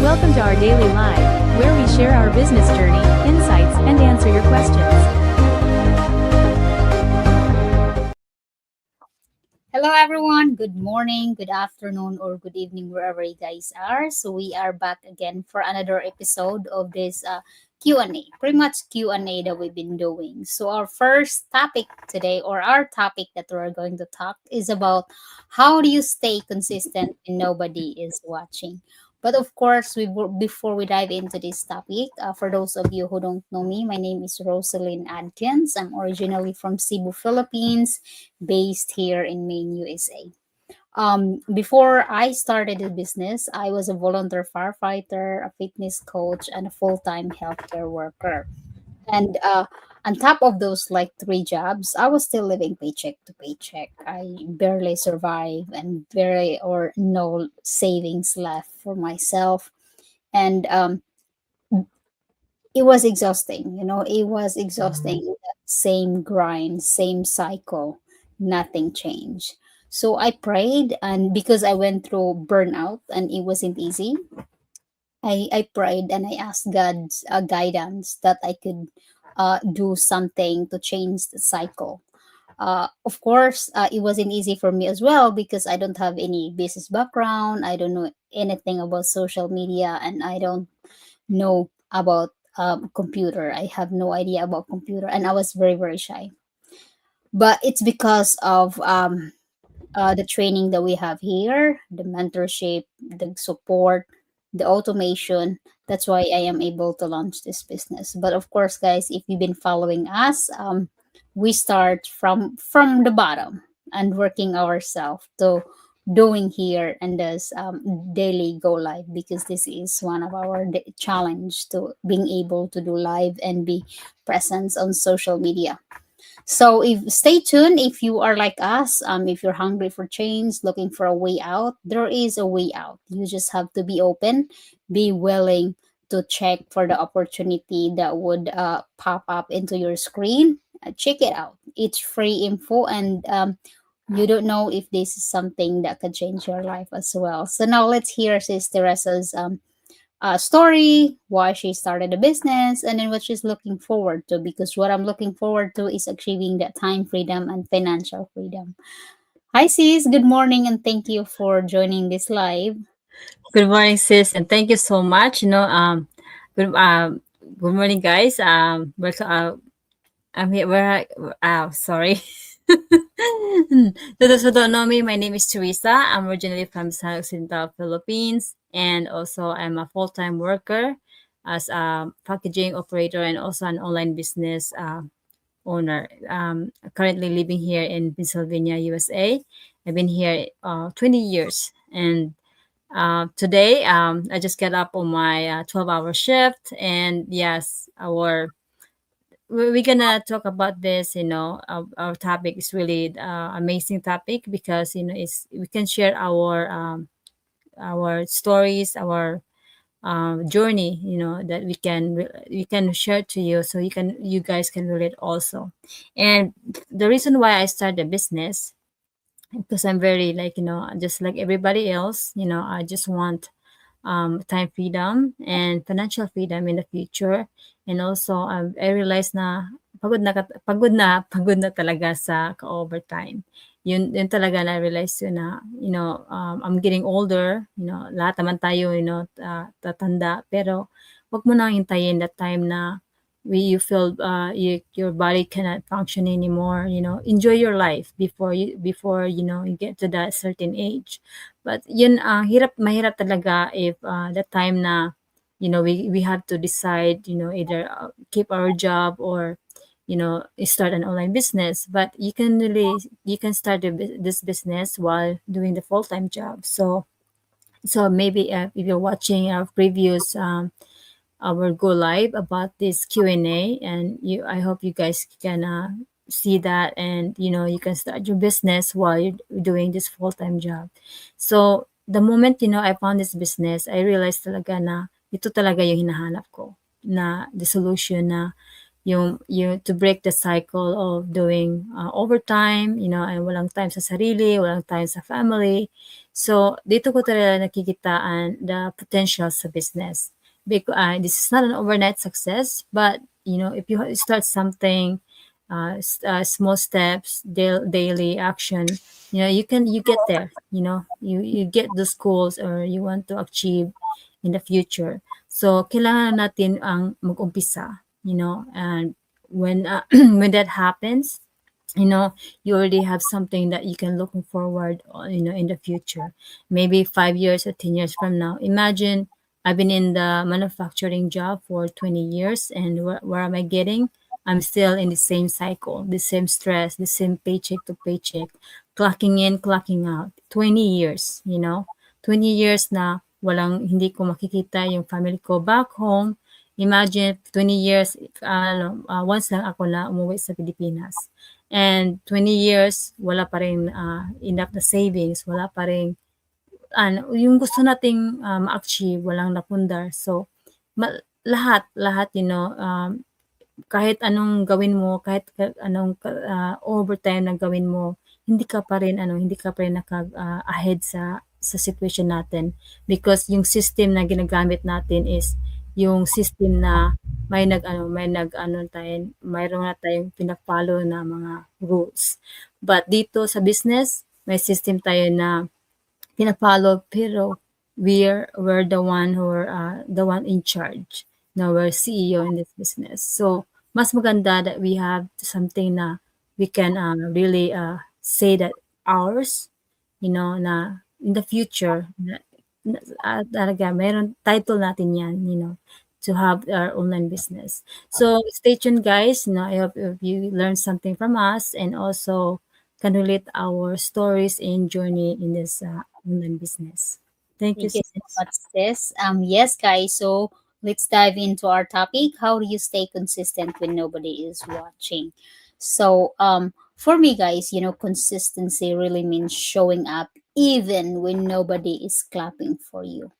Welcome to our daily live, where we share our business journey, insights, and answer your questions. Hello, everyone. Good morning, good afternoon, or good evening, wherever you guys are. So we are back again for another episode of this Q&A, pretty much Q&A that we've been doing. So our first topic today, or our topic that we're going to talk, is about how do you stay consistent when nobody is watching. But of course, before we dive into this topic, for those of you who don't know me, my name is Rosalind Adkins. I'm originally from Cebu, Philippines, based here in Maine, USA. Before I started the business, I was a volunteer firefighter, a fitness coach, and a full time healthcare worker. And on top of those like three jobs, I was still living paycheck to paycheck. I barely survive and very or no savings left for myself. And it was exhausting, it was exhausting. That same grind, same cycle, nothing changed. So I prayed, and because I went through burnout and it wasn't easy, I prayed and I asked God's guidance that I could do something to change the cycle. Of course, it wasn't easy for me as well because I don't have any business background. I don't know anything about social media, and I don't know about computer. I have no idea about computer, and I was very very shy. But it's because of the training that we have here, the mentorship, the support, the automation. That's why I am able to launch this business. But of course, guys, if you've been following us, we start from the bottom and working ourselves to doing here and this daily go live, because this is one of our challenge to being able to do live and be present on social media. So if stay tuned if you are like us, if you're hungry for change, looking for a way out, there is a way out. You just have to be open, be willing to check for the opportunity that would pop up into your screen. Check it out. It's free info, and you don't know if this is something that could change your life as well. So now let's hear Sis Teresa's story, why she started a business, and then what she's looking forward to. Because what I'm looking forward to is achieving that time freedom and financial freedom. Hi, sis. Good morning, and thank you for joining this live. Good morning, sis, and thank you so much. Good morning, guys. I'm here. Sorry. To those who don't know me, my name is Teresa. I'm originally from San Occidental, Philippines, and also I'm a full-time worker as a packaging operator and also an online business owner. Currently living here in Pennsylvania, USA. I've been here 20 years, and today, I just get up on my 12-hour shift, and yes, we're gonna talk about this. Our topic is really amazing topic because it's we can share our stories, our journey. That we can share to you, so you guys can relate also. And the reason why I started a business because I'm very like just like everybody else. I just want time freedom and financial freedom in the future. And also, I realized na pagod na talaga sa ka-overtime. Yun talaga na realize yun na, I'm getting older, lahat naman tayo, tatanda. Pero wag mo nang hintayin that time na you feel your body cannot function anymore. Enjoy your life before you get to that certain age. But yun, mahirap talaga if that time na, we have to decide, either keep our job or, start an online business. But you can start this business while doing the full-time job. So maybe if you're watching our previous our go live about this Q&A, and I hope you guys can see that, and you can start your business while you're doing this full-time job. So the moment I found this business, I realized talaga na ito talaga yung hinahanap ko, na the solution na yung to break the cycle of doing overtime, and walang time sa sarili, walang time sa family. So dito ko talaga nakikitaan the potential sa business. Because this is not an overnight success, but if you start something, small steps, daily action, you get there. You get those goals or you want to achieve in the future. So kailangan natin ang mag-umpisa, and when when that happens, you already have something that you can looking forward in the future, maybe 5 years or 10 years from now. Imagine I've been in the manufacturing job for 20 years, and where am I getting? I'm still in the same cycle, the same stress, the same paycheck to paycheck, clocking in, clocking out. 20 years, 20 years na walang, hindi ko makikita yung family ko back home. Imagine 20 years, once lang ako na umuwi sa Pilipinas. And 20 years, wala pa rin enough na savings, wala pa rin, yung gusto nating ma-achieve, walang napundar. So, lahat, kahit anong gawin mo, kahit anong overtime na gawin mo, hindi ka pa rin ahead sa situation natin, because yung system na ginagamit natin is yung system na mayroon na tayong pina-follow na mga rules. But dito sa business, may system tayo na pina-follow, pero we're the one who are the one in charge. No, we're CEO in this business. So mas maganda that we have something na we can really say that ours, na in the future, talaga meron title natin yan, to have our online business. So stay tuned, guys. I hope if you learned something from us, and also can relate our stories and journey in this online business. Thank you Thank so you so much. much, sis. Yes, guys. So let's dive into our topic. How do you stay consistent when nobody is watching? So, for me, guys, consistency really means showing up even when nobody is clapping for you.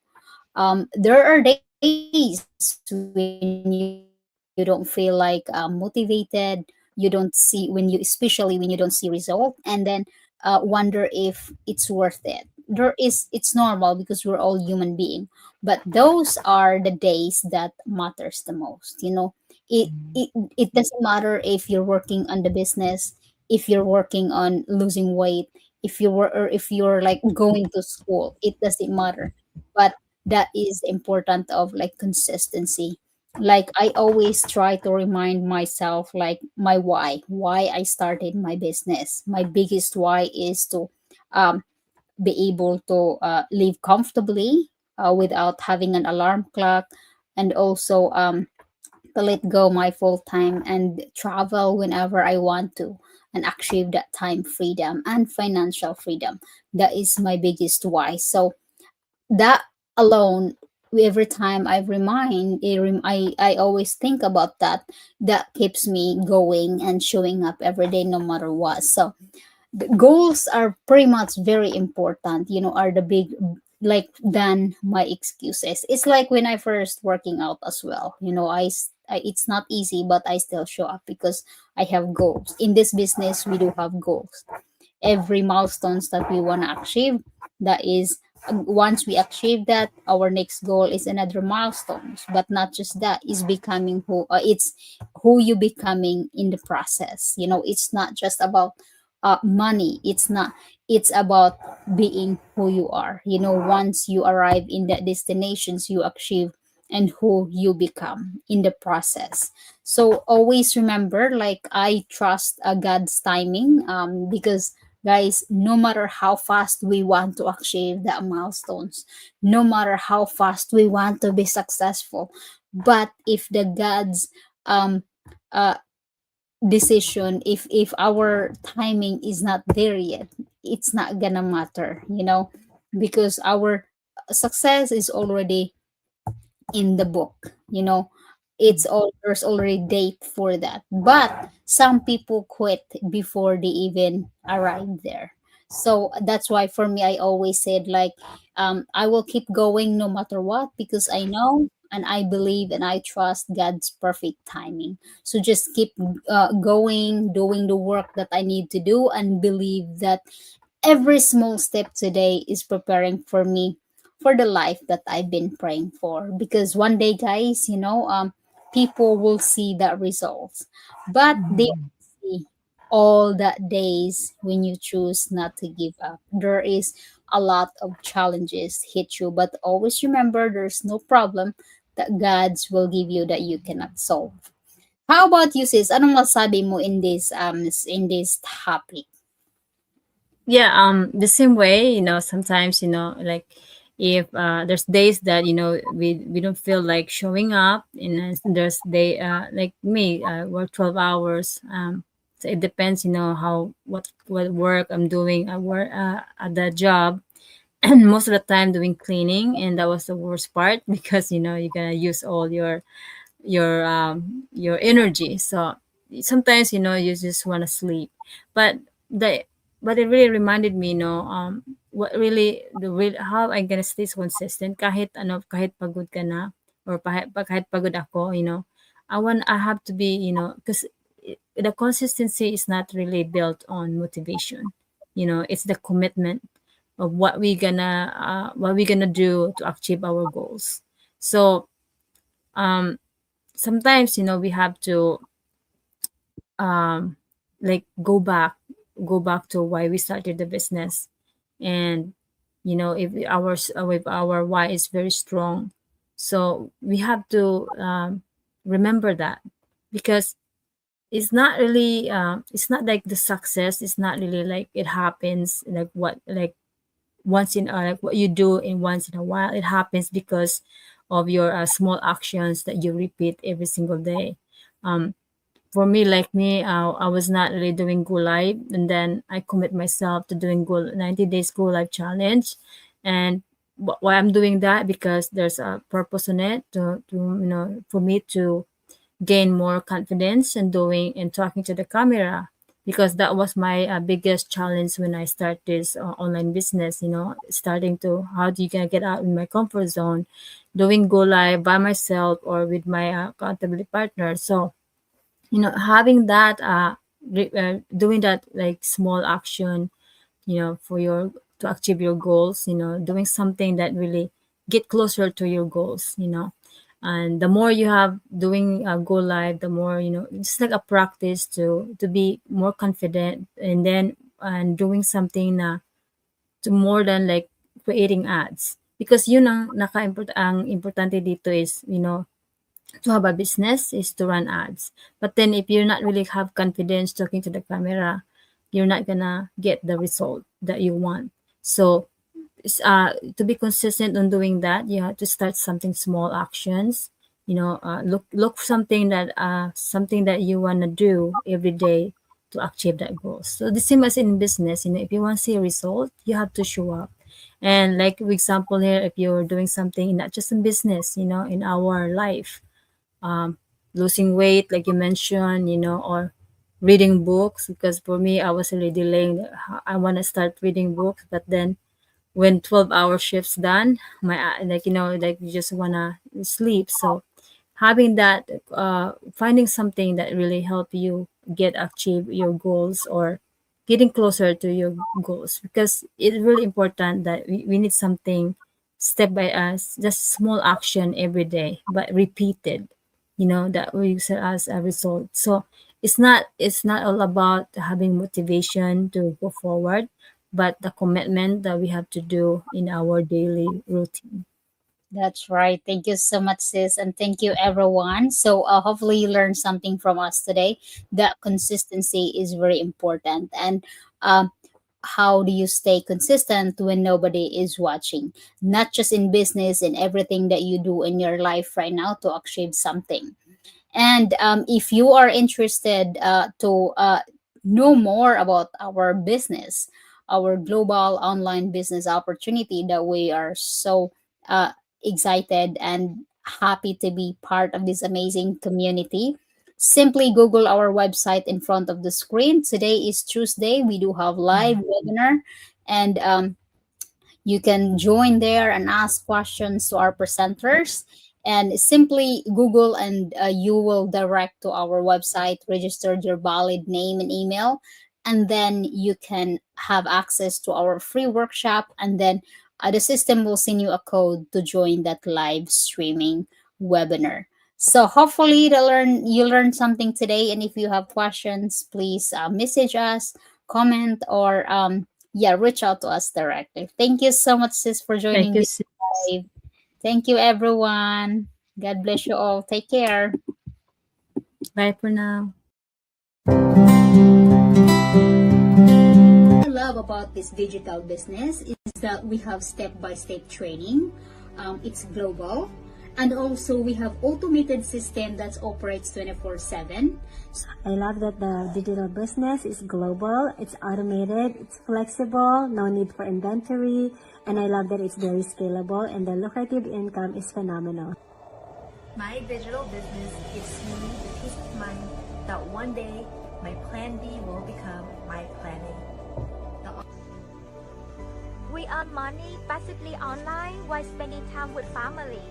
There are days when you don't feel like motivated. You don't see when you, especially when you don't see result, and then wonder if it's worth it. It's normal because we're all human being, but those are the days that matters the most. It doesn't matter if you're working on the business, if you're working on losing weight, if you were, or if you're like going to school. It doesn't matter, but that is important of like consistency. Like I always try to remind myself like my why I started my business. My biggest why is to um, be able to live comfortably without having an alarm clock, and also to let go my full time and travel whenever I want to, and achieve that time freedom and financial freedom. That is my biggest why. So that alone, every time I remind, I always think about that. That keeps me going and showing up every day no matter what. So the goals are pretty much very important, are the big, like, than my excuses. It's like when I first working out as well, it's not easy, but I still show up because I have goals. In this business we do have goals. Every milestones that we want to achieve, that is, once we achieve that, our next goal is another milestones. But not just that, is becoming who, it's who you becoming in the process. It's not just about money. It's not. It's about being who you are. Once you arrive in the destinations you achieve, and who you become in the process. So always remember, like, I trust God's timing, because, guys, no matter how fast we want to achieve the milestones, no matter how fast we want to be successful, but if the God's um uh decision, if our timing is not there yet, it's not gonna matter, because our success is already in the book. It's all, there's already date for that. But some people quit before they even arrive there. So that's why for me, I always said, like, I will keep going no matter what, because I know and I believe and I trust God's perfect timing. So just keep going, doing the work that I need to do, and believe that every small step today is preparing for me for the life that I've been praying for. Because one day, guys, people will see the results, but they Mhm. see all that days when you choose not to give up. There is a lot of challenges hit you, but always remember there's no problem that God's will give you that you cannot solve. How about you, sis? Anong masabi mo in this topic? Yeah, the same way, sometimes, like if there's days that, we don't feel like showing up, and there's day like me, work 12 hours. So it depends, how what work I'm doing. I work at the job, and most of the time doing cleaning, and that was the worst part because you're gonna use all your energy. So sometimes you just want to sleep, but the but it really reminded me, what really the real how I gonna stay consistent kahit pagod ka na, or kahit pagod ako. I have to be, because the consistency is not really built on motivation. It's the commitment of what we gonna do to achieve our goals. So um sometimes, we have to um like go back to why we started the business. And if our why is very strong, so we have to remember that, because it's not like the success is not really like it happens like once in like what you do in once in a while. It happens because of your small actions that you repeat every single day. um for me, like me, I was not really doing Go Live, and then I commit myself to doing 90 days Go Live challenge. And why I'm doing that, because there's a purpose on it, to for me to gain more confidence in doing and talking to the camera, because that was my biggest challenge when I start this online business. Starting to how do you gonna get out in my comfort zone, doing Go Live by myself or with my accountability partner. So having that doing that like small action, for your to achieve your goals, doing something that really get closer to your goals. And the more you have doing Go Live, the more, it's like a practice to be more confident, and then and doing something na to more than like creating ads. Because yun ang importante dito is, to have a business is to run ads. But then if you're not really have confidence talking to the camera, you're not gonna get the result that you want. So to be consistent on doing that, you have to start something small actions. Look something that you wanna do every day to achieve that goal. So the same as in business, if you want to see a result, you have to show up. And like for example here, if you're doing something not just in business, in our life, um, losing weight, like you mentioned, or reading books. Because for me, I was really delaying. I want to start reading books, but then when 12-hour shifts done, my like like you just wanna sleep. So having that, finding something that really help you get achieve your goals, or getting closer to your goals, because it's really important that we need something step by us, just small action every day but repeated, that we see as a result. So it's not all about having motivation to go forward, but the commitment that we have to do in our daily routine. That's right. Thank you so much, sis. And thank you, everyone. So, hopefully, you learned something from us today. That consistency is very important. And how do you stay consistent when nobody is watching? Not just in business, in everything that you do in your life right now to achieve something. And if you are interested to know more about our business, our global online business opportunity that we are so uh, excited and happy to be part of this amazing community, simply Google our website in front of the screen. Today is Tuesday. We do have live webinar, and you can join there and ask questions to our presenters. And simply Google, and you will direct to our website, registered your valid name and email, and then you can have access to our free workshop. And then the system will send you a code to join that live streaming webinar. So hopefully you learn something today. And if you have questions, please message us, comment, or yeah, reach out to us directly. Thank you so much, sis, for Thank joining you, this sis. live. Thank you, everyone. God bless you all. Take care. Bye for now. I love about this digital business is that we have step-by-step training. It's global, and also we have automated system that operates 24/7. I love that the digital business is global, it's automated, it's flexible, no need for inventory, and I love that it's very scalable and the lucrative income is phenomenal. My digital business gives me the peace of mind that one day my plan B will become my plan A. We earn money passively online while spending time with family.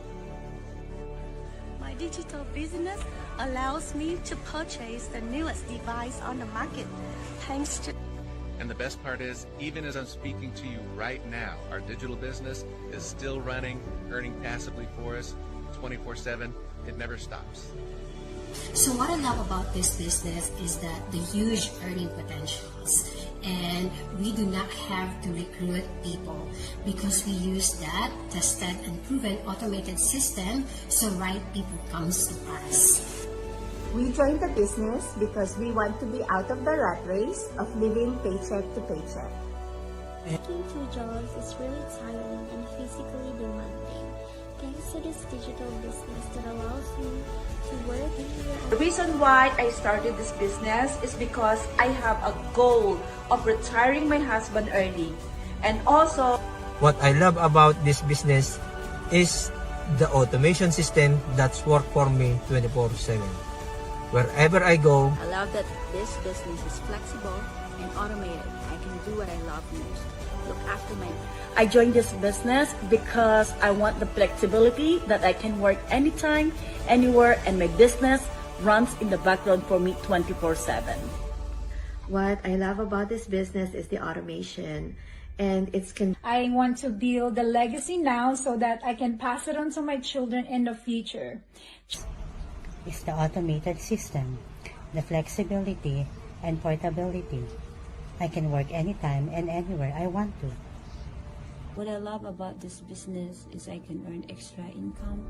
My digital business allows me to purchase the newest device on the market, thanks to. And the best part is, even as I'm speaking to you right now, our digital business is still running, earning passively for us 24/7. It never stops. So what I love about this business is that the huge earning potentials, and we do not have to recruit people because we use that tested and proven automated system, so right people comes to us. We joined the business because we want to be out of the rat race of living paycheck to paycheck. Working two jobs is really tiring and physically demanding. Thanks to this digital business that allows me to work anywhere. The reason why I started this business is because I have a goal of retiring my husband early. And also, what I love about this business is the automation system that's worked for me 24/7. Wherever I go, I love that this business is flexible and automated. I can do what I love most. Look after my. I joined this business because I want the flexibility that I can work anytime, anywhere, and my business runs in the background for me 24/7. What I love about this business is the automation, and I want to build a legacy now so that I can pass it on to my children in the future. It's the automated system, the flexibility and portability. I can work anytime and anywhere I want to. What I love about this business is I can earn extra income.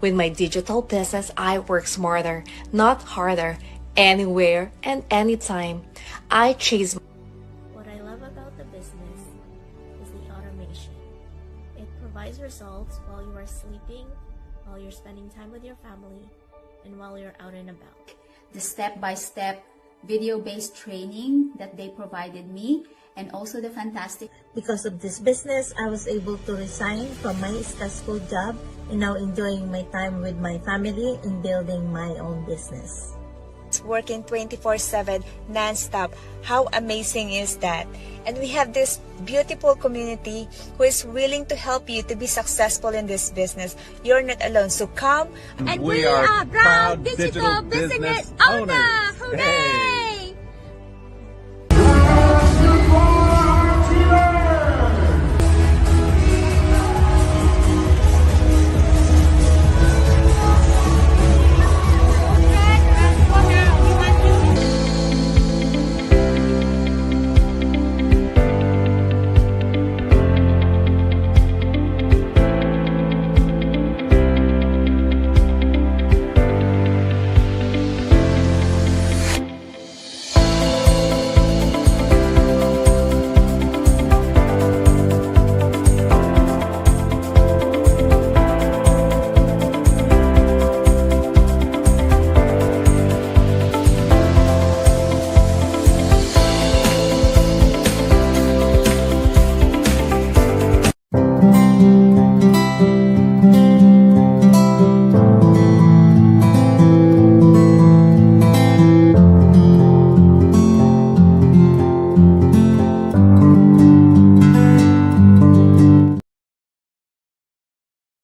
With my digital business, I work smarter, not harder, anywhere and anytime. I chase. What I love about the business is the automation. It provides results while you are sleeping, while you're spending time with your family, and while you're out and about. The step-by-step video-based training that they provided me, and also the fantastic. Because of this business, I was able to resign from my stressful job and now enjoying my time with my family in building my own business. Working 24/7 non-stop. How amazing is that? And we have this beautiful community who is willing to help you to be successful in this business. You're not alone. So come. And we are proud digital business owners. Hooray!